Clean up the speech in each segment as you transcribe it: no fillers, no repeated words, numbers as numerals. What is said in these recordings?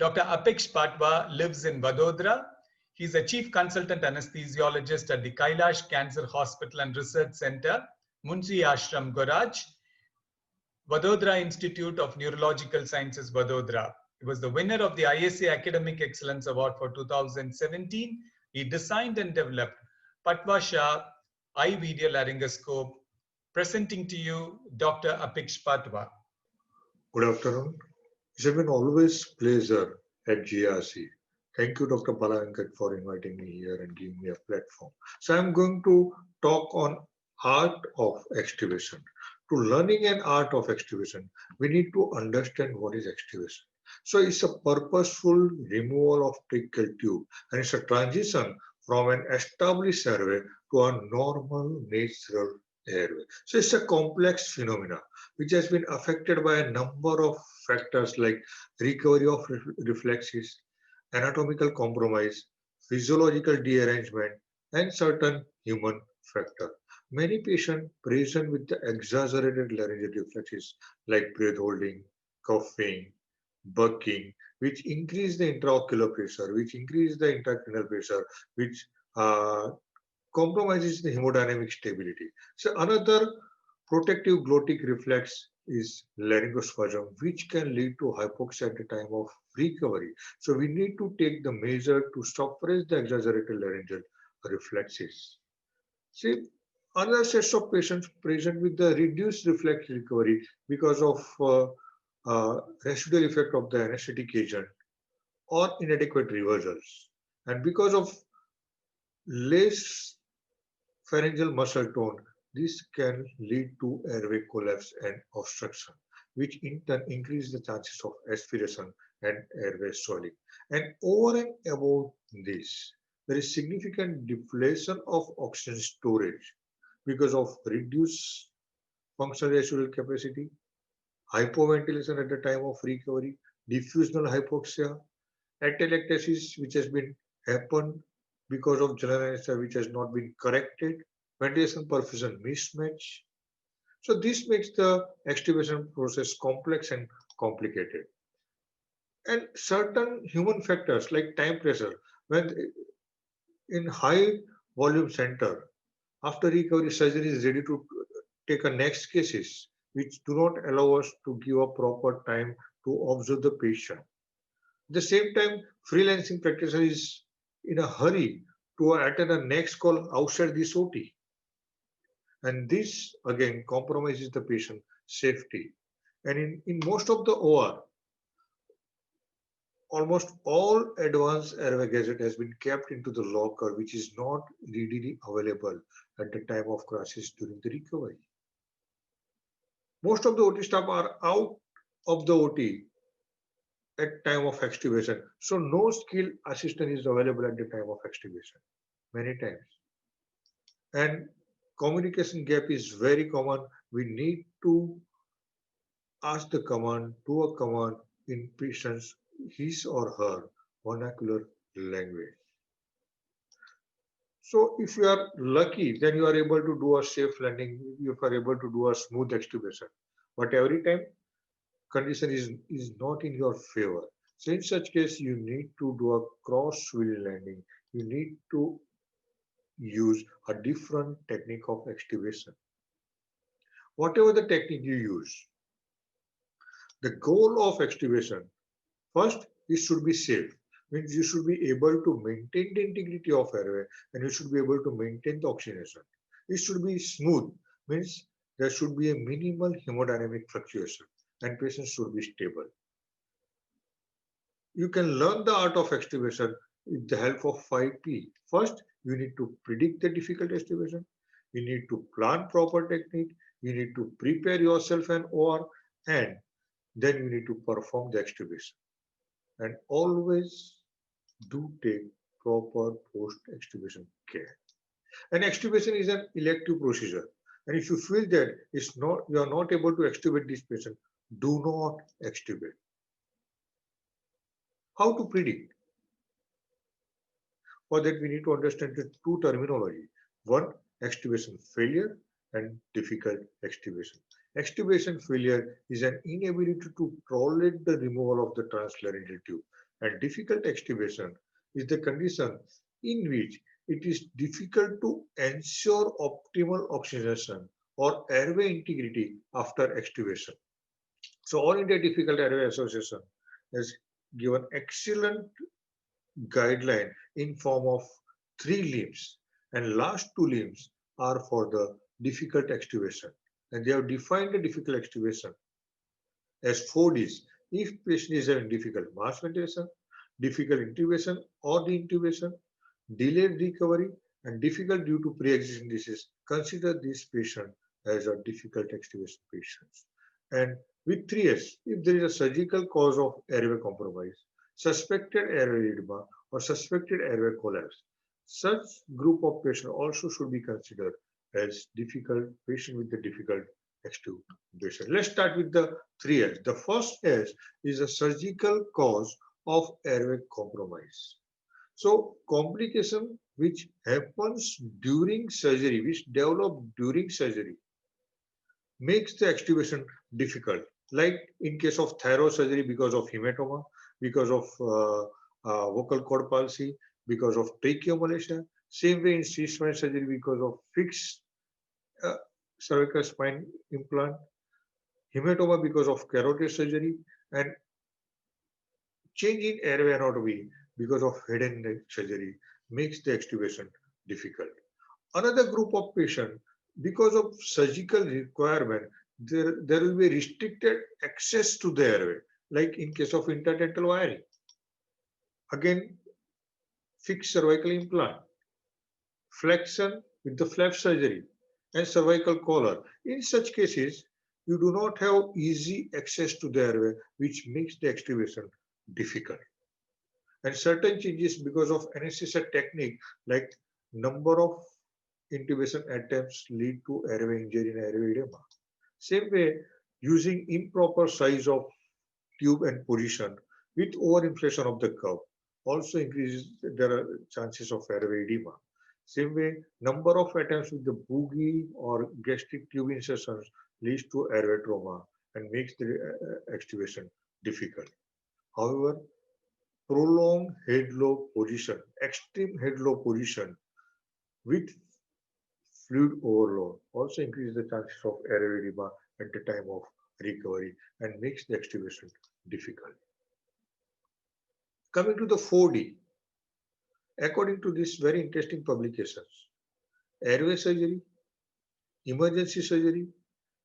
Dr. Apex Patwa lives in Vadodara. He's a chief consultant anesthesiologist at the Kailash Cancer Hospital and Research Center, Munshi Ashram, Goraj, Vadodara Institute of Neurological Sciences, Vadodara. He was the winner of the ISA Academic Excellence Award for 2017. He designed and developed Patwa Shah eye video laryngoscope. Presenting to you, Dr. Apex Patwa. Good afternoon. It has been always pleasure at GRC. Thank you, Dr. Balavenkat, for inviting me here and giving me a platform. So I'm going to talk on art of extubation. To learning an art of extubation, we need to understand what is extubation. So it's a purposeful removal of tracheal tube, and it's a transition from an established airway to a normal natural airway. So it's a complex phenomena which has been affected by a number of factors like recovery of reflexes, anatomical compromise, physiological derangement, and certain human factor. Many patients present with the exaggerated laryngeal reflexes like breath holding, coughing, bucking, which increase the intraocular pressure, which increase the intracranial pressure, which compromises the hemodynamic stability. So another protective glottic reflex is laryngospasm, which can lead to hypoxia at the time of recovery. So we need to take the measure to suppress the exaggerated laryngeal reflexes. See, other sets of patients present with the reduced reflex recovery because of residual effect of the anesthetic agent or inadequate reversals. And because of less pharyngeal muscle tone, this can lead to airway collapse and obstruction, which in turn increase the chances of aspiration and airway swelling. And over and above this, there is significant deflation of oxygen storage because of reduced functional residual capacity, hypoventilation at the time of recovery, diffusional hypoxia, atelectasis, which has been happened because of general anesthesia which has not been corrected, ventilation perfusion mismatch. So this makes the extubation process complex and complicated. And certain human factors like time pressure, when in high volume center, after recovery surgery is ready to take a next cases, which do not allow us to give a proper time to observe the patient. At the same time, freelancing practitioner is in a hurry to attend a next call outside this OT. And this again compromises the patient safety. And in most of the OR, almost all advanced airway gadget has been kept into the locker, which is not readily available at the time of crisis during the recovery. Most of the OT staff are out of the OT at time of extubation. So no skilled assistant is available at the time of extubation many times. And communication gap is very common. We need to ask the command to a command in patient's his or her vernacular language. So if you are lucky, then you are able to do a safe landing, you are able to do a smooth extubation. But every time condition is not in your favor. So in such case, you need to do a cross wheel landing. You need to use a different technique of extubation. Whatever the technique you use, the goal of extubation, first, it should be safe. Means you should be able to maintain the integrity of airway and you should be able to maintain the oxygenation. It should be smooth, means there should be a minimal hemodynamic fluctuation and patient should be stable. You can learn the art of extubation with the help of 5P. First, you need to predict the difficult extubation. You need to plan proper technique. You need to prepare yourself and OR, and then you need to perform the extubation. And always do take proper post-extubation care. And extubation is an elective procedure. And if you feel that you are not able to extubate this patient, do not extubate. How to predict? For that, we need to understand the two terminology. One, extubation failure and difficult extubation. Extubation failure is an inability to tolerate the removal of the translaryngel tube. And difficult extubation is the condition in which it is difficult to ensure optimal oxygenation or airway integrity after extubation. So All India Difficult Airway Association has given excellent guideline in form of three limbs, and last two limbs are for the difficult extubation. And they have defined the difficult extubation as four Ds. If patient is having difficult mass ventilation, difficult intubation or the intubation, delayed recovery, and difficult due to pre-existing disease, consider this patient as a difficult extubation patient. And with 3S, if there is a surgical cause of airway compromise, suspected airway edema, or suspected airway collapse, such group of patients also should be considered as difficult patient with the difficult extubation. Let's start with the 3S. The first S is a surgical cause of airway compromise. So complication which happens during surgery, which develop during surgery, makes the extubation difficult. Like in case of thyroid surgery because of hematoma, because of vocal cord palsy, because of tracheomalacia. Same way in C-spine surgery because of fixed uh, cervical spine implant, hematoma because of carotid surgery, and change in airway anatomy because of head and neck surgery makes the extubation difficult. Another group of patients, because of surgical requirement, there will be restricted access to the airway, like in case of interdental wiring. Again, fixed cervical implant, flexion with the flap surgery, and cervical collar. In such cases, you do not have easy access to the airway, which makes the extubation difficult. And certain changes because of anesthesia technique, like number of intubation attempts lead to airway injury and airway edema. Same way, using improper size of tube and position with overinflation of the curve also increases the chances of airway edema. Same way, number of attempts with the boogie or gastric tube insertions leads to airway trauma and makes the extubation difficult. However, prolonged head low position, extreme head low position with fluid overload also increases the chances of airway edema at the time of recovery and makes the extubation difficult. Coming to the 4D, according to these very interesting publications, airway surgery, emergency surgery,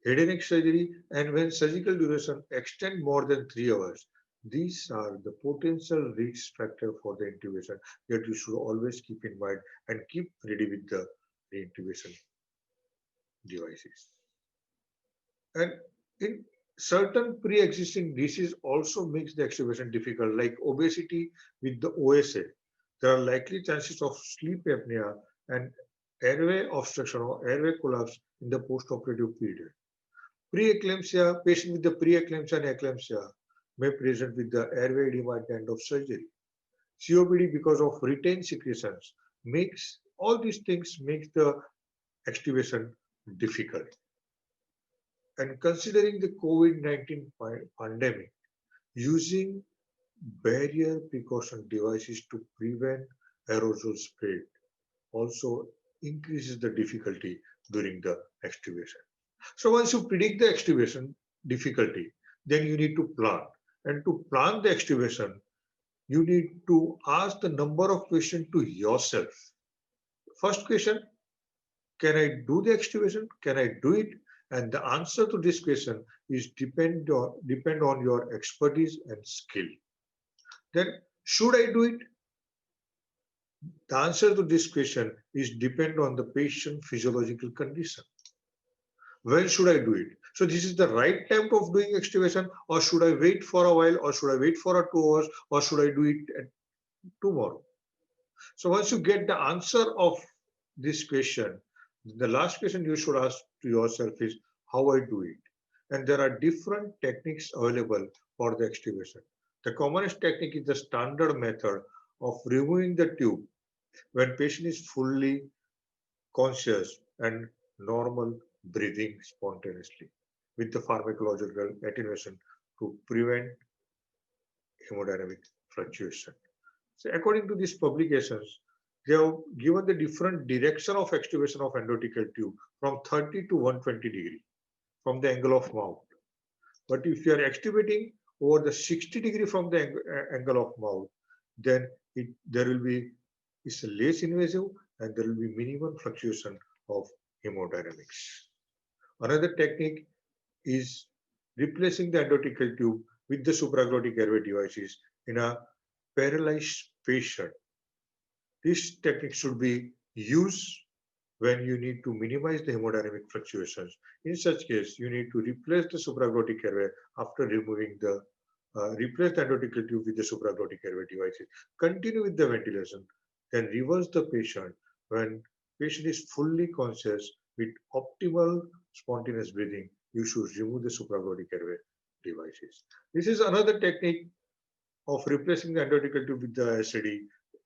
head and neck surgery, and when surgical duration extend more than 3 hours, these are the potential risk factor for the intubation that you should always keep in mind and keep ready with the intubation devices. And in certain pre-existing disease also makes the extubation difficult, like obesity with the OSA. There are likely chances of sleep apnea and airway obstruction or airway collapse in the post-operative period. Preeclampsia, patient with the preeclampsia and eclampsia may present with the airway edema at the end of surgery. COPD because of retained secretions makes all these things makes the extubation difficult. And considering the COVID-19 pandemic, using barrier precaution devices to prevent aerosol spread also increases the difficulty during the extubation. So once you predict the extubation difficulty, then you need to plan. And to plan the extubation, you need to ask the number of questions to yourself. First question, can I do the extubation? Can I do it? And the answer to this question is depend on your expertise and skill. Then, should I do it? The answer to this question is depend on the patient physiological condition. When should I do it? So this is the right time of doing extubation, or should I wait for a while, or should I wait for a 2 hours, or should I do it tomorrow? So once you get the answer of this question, the last question you should ask to yourself is how I do it. And there are different techniques available for the extubation. The commonest technique is the standard method of removing the tube when patient is fully conscious and normal breathing spontaneously with the pharmacological attenuation to prevent hemodynamic fluctuation. So according to these publications, they have given the different direction of extubation of endothecal tube from 30 to 120 degree from the angle of mouth. But if you are extubating over the 60 degree from the angle of mouth, then there will be, it's less invasive and there will be minimum fluctuation of hemodynamics. Another technique is replacing the endothecal tube with the supraglottic airway devices in a paralyzed patient. This technique should be used when you need to minimize the hemodynamic fluctuations. In such case, you need to replace the supraglottic airway after removing the replace the endothecal tube with the supraglottic airway devices. Continue with the ventilation, then reverse the patient when patient is fully conscious with optimal spontaneous breathing. You should remove the supraglottic airway devices. This is another technique of replacing the endothecal tube with the SAD.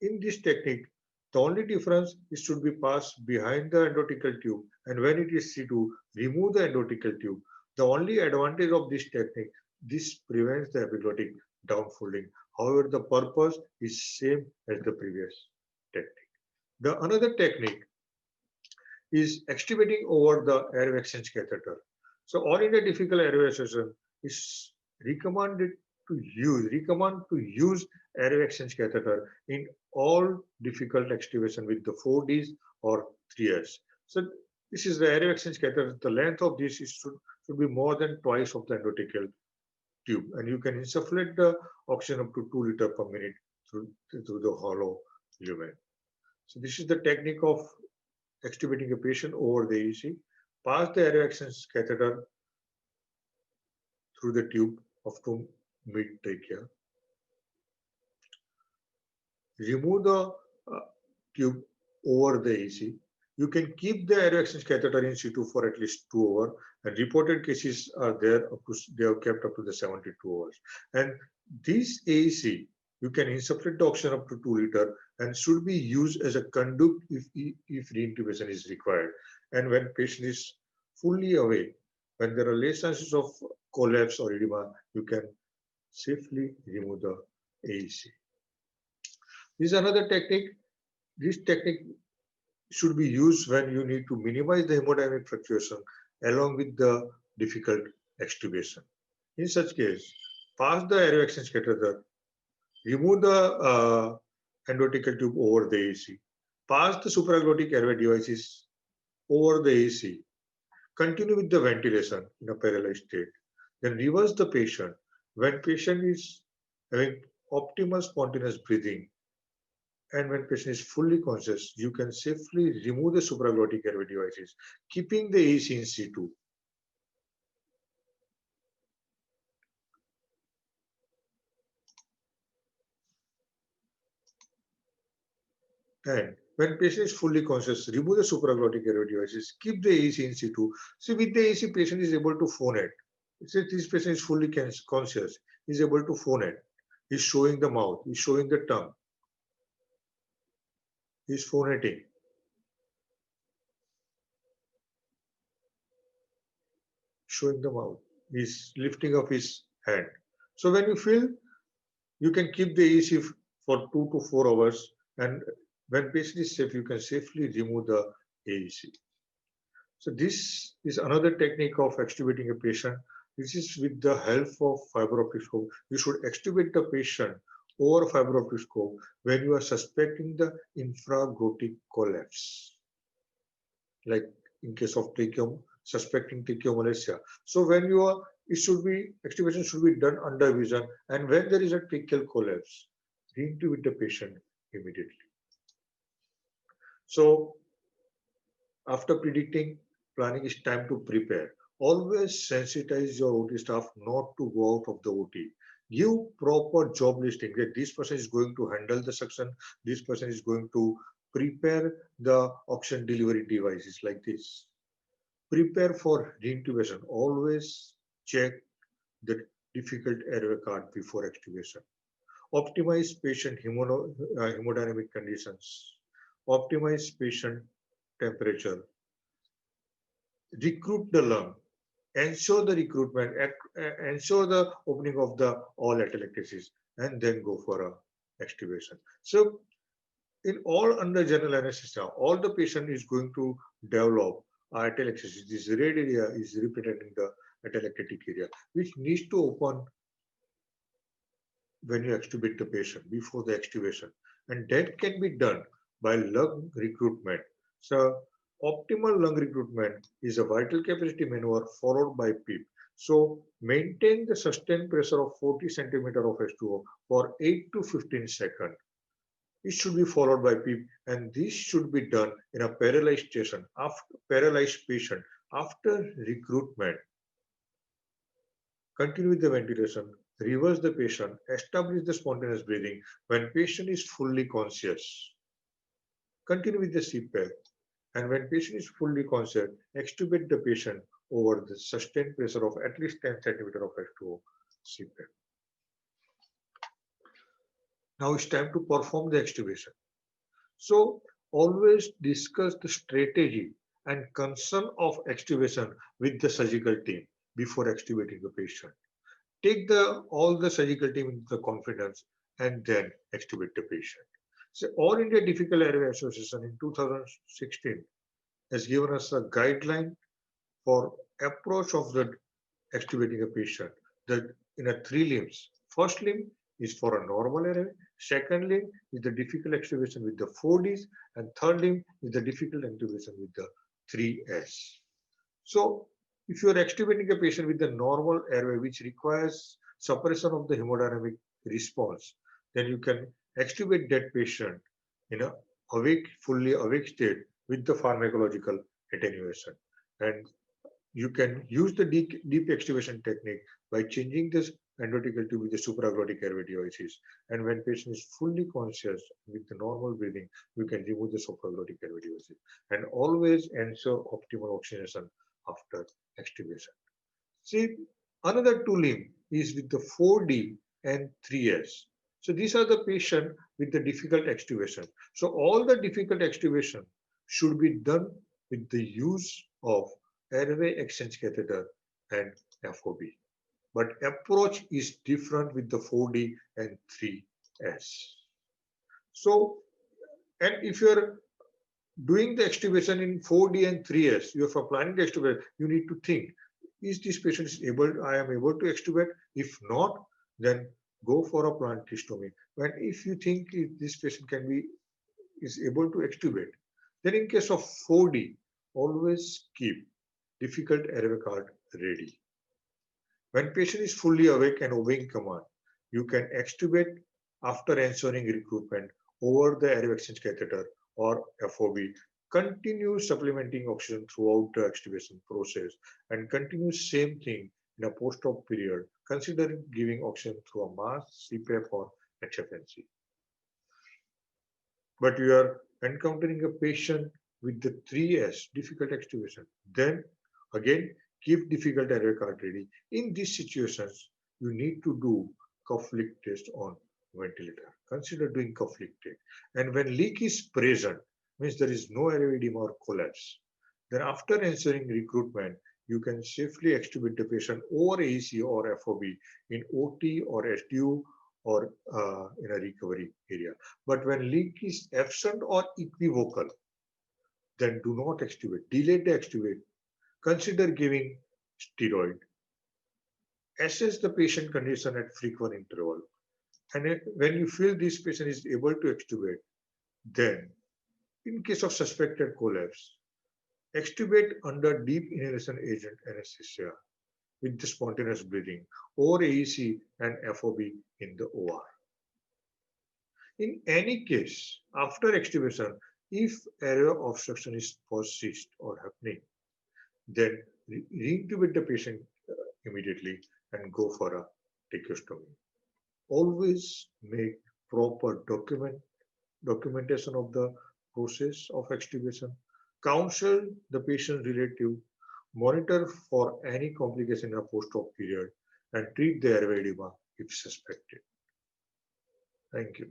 In this technique, the only difference is should be passed behind the endothecal tube, and when it is C2, remove the endothecal tube. The only advantage of this technique, this prevents the epiglottic downfolding. However, the purpose is same as the previous technique. The another technique is extubating over the airway exchange catheter. So all India Difficult Airway Association is recommend to use airway exchange catheter in all difficult extubation with the 4Ds or 3S. So this is the airway exchange catheter. The length of this should be more than twice of the endothecal tube, and you can insufflate the oxygen up to 2 liters per minute through the hollow lumen. So this is the technique of extubating a patient over the AEC. Pass the airway exchange catheter through the tube up to mid trachea. Remove the tube over the AEC. You can keep the airway exchange catheter in situ for at least 2 hours, and reported cases are there up to, they have kept up to the 72 hours. And this AEC, you can insufflate the oxygen up to 2 liters and should be used as a conduit if reintubation is required. And when patient is fully awake, when there are less chances of collapse or edema, you can safely remove the AEC. This is another technique. This technique should be used when you need to minimize the hemodynamic fluctuation along with the difficult extubation. In such case, pass the airway exchange catheter, remove the endothecal tube over the AEC, pass the supraglottic airway devices over the AEC, continue with the ventilation in a paralyzed state, then reverse the patient. When patient is having optimal spontaneous breathing and when patient is fully conscious, you can safely remove the supraglottic airway devices, keeping the AEC in C2. And when patient is fully conscious, remove the supraglottic airway devices, keep the AEC in situ. So with the AEC, patient is able to phonate. This patient is fully conscious, is able to phonate. He's showing the mouth, he's showing the tongue, he's phonating. Showing the mouth, he's lifting up his hand. So when you feel, you can keep the AEC for 2 to 4 hours, and when patient is safe, you can safely remove the AEC. So this is another technique of extubating a patient. This is with the help of fiber optic scope. You should extubate the patient over fiber optic scope when you are suspecting the infraglottic collapse, like in case of suspecting tracheomalacia. So when you are, extubation should be done under vision, and when there is a tracheal collapse, reintubate the patient immediately. So after predicting, planning is time to prepare. Always sensitize your OT staff not to go out of the OT. Give proper job listing that this person is going to handle the suction, this person is going to prepare the oxygen delivery devices like this. Prepare for reintubation. Always check the difficult airway card before extubation. Optimize patient hemodynamic conditions. Optimize patient temperature. Recruit the lung. Ensure the recruitment. Ensure the opening of the all atelectasis. and then go for a extubation. So in all under general anesthesia, all the patient is going to develop atelectasis. This red area is representing the atelectatic area, which needs to open when you extubate the patient before the extubation, and that can be done by lung recruitment. So optimal lung recruitment is a vital capacity maneuver followed by PEEP. So maintain the sustained pressure of 40 centimeter of H2O for 8 to 15 seconds. It should be followed by PEEP, and this should be done in a paralyzed patient after recruitment. Continue with the ventilation, reverse the patient, establish the spontaneous breathing when patient is fully conscious. Continue with the CPAP, and when patient is fully conscious, extubate the patient over the sustained pressure of at least 10 centimeter of H2O CPAP. Now it's time to perform the extubation. So always discuss the strategy and concern of extubation with the surgical team before extubating the patient. Take all the surgical team into the confidence and then extubate the patient. So All India Difficult Airway Association in 2016 has given us a guideline for approach of the extubating a patient in a three limbs. First limb is for a normal airway. Second limb is the difficult extubation with the 4Ds, and third limb is the difficult intubation with the 3S. So if you are extubating a patient with the normal airway, which requires suppression of the hemodynamic response, then you can extubate that patient in a fully awake state with the pharmacological attenuation. And you can use the deep extubation technique by changing this endotracheal tube with the supraglottic airway devices. And when patient is fully conscious with the normal breathing, you can remove the supraglottic airway devices. And always ensure optimal oxygenation after extubation. See, another two limb is with the 4D and 3S. So these are the patient with the difficult extubation. So all the difficult extubation should be done with the use of airway exchange catheter and FOB. But approach is different with the 4D and 3S. So, and if you're doing the extubation in 4D and 3S, you are planning the extubation, you need to think, is this patient I am able to extubate? If not, then go for a plantistomy. When if you think this patient is able to extubate, then in case of 4D, always keep difficult airway card ready. When patient is fully awake and obeying command, you can extubate after ensuring recruitment over the airway exchange catheter or FOB. Continue supplementing oxygen throughout the extubation process and continue same thing in a post-op period. Consider giving oxygen through a mask, CPAP or HFNC. But you are encountering a patient with the 3S, difficult extubation, then again keep difficult airway card ready. In these situations, you need to do cuff leak test on ventilator. Consider doing cuff leak test. And when leak is present, means there is no airway edema or collapse. Then after ensuring recruitment, you can safely extubate the patient over AEC or FOB in OT or SDU or in a recovery area. But when leak is absent or equivocal, then do not extubate. Delay the extubate. Consider giving steroid. Assess the patient condition at frequent interval. And when you feel this patient is able to extubate, then in case of suspected collapse, extubate under deep inhalation agent anesthesia with the spontaneous breathing or AEC and FOB in the OR. In any case, after extubation, if airway obstruction is persist or happening, then reintubate the patient immediately and go for a tracheostomy. Always make proper documentation of the process of extubation. Counsel the patient relative, monitor for any complication in a post-op period, and treat the airway edema if suspected. Thank you.